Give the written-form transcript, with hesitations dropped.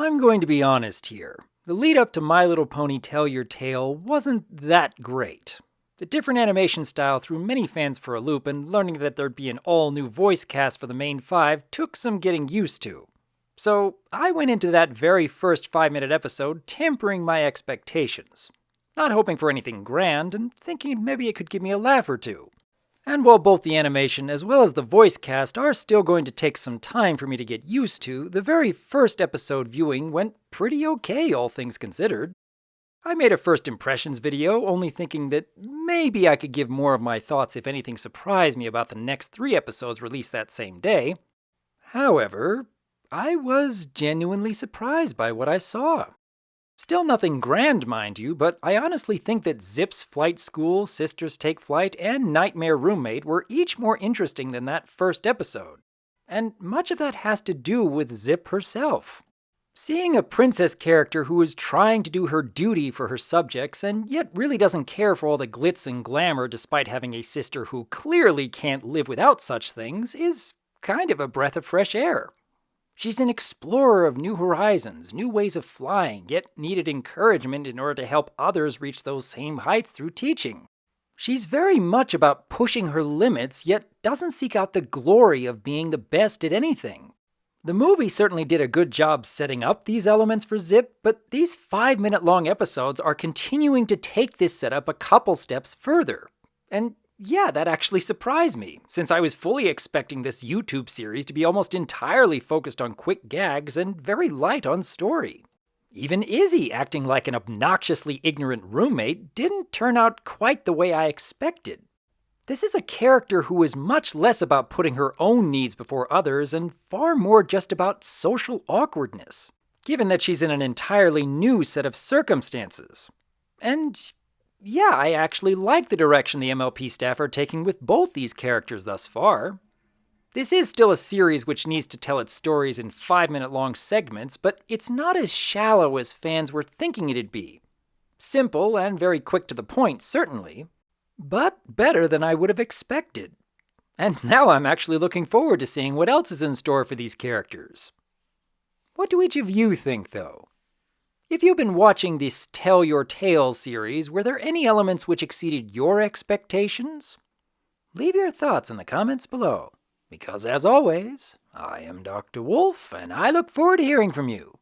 I'm going to be honest here. The lead up to My Little Pony Tell Your Tale wasn't that great. The different animation style threw many fans for a loop, and learning that there'd be an all-new voice cast for the main five took some getting used to. So I went into that very first 5-minute episode tempering my expectations, not hoping for anything grand and thinking maybe it could give me a laugh or two. And while both the animation as well as the voice cast are still going to take some time for me to get used to, the very first episode viewing went pretty okay, all things considered. I made a first impressions video, only thinking that maybe I could give more of my thoughts if anything surprised me about the next 3 episodes released that same day. However, I was genuinely surprised by what I saw. Still nothing grand, mind you, but I honestly think that Zip's Flight School, Sisters Take Flight, and Nightmare Roommate were each more interesting than that first episode. And much of that has to do with Zip herself. Seeing a princess character who is trying to do her duty for her subjects and yet really doesn't care for all the glitz and glamour despite having a sister who clearly can't live without such things is kind of a breath of fresh air. She's an explorer of new horizons, new ways of flying, yet needed encouragement in order to help others reach those same heights through teaching. She's very much about pushing her limits, yet doesn't seek out the glory of being the best at anything. The movie certainly did a good job setting up these elements for Zip, but these 5-minute-long episodes are continuing to take this setup a couple steps further. And yeah, that actually surprised me, since I was fully expecting this YouTube series to be almost entirely focused on quick gags and very light on story. Even Izzy acting like an obnoxiously ignorant roommate didn't turn out quite the way I expected. This is a character who is much less about putting her own needs before others and far more just about social awkwardness, given that she's in an entirely new set of circumstances. And yeah, I actually like the direction the MLP staff are taking with both these characters thus far. This is still a series which needs to tell its stories in 5-minute-long segments, but it's not as shallow as fans were thinking it'd be. Simple and very quick to the point, certainly, but better than I would have expected. And now I'm actually looking forward to seeing what else is in store for these characters. What do each of you think, though? If you've been watching this Tell Your Tale series, were there any elements which exceeded your expectations? Leave your thoughts in the comments below, because as always, I am Dr. Wolf, and I look forward to hearing from you.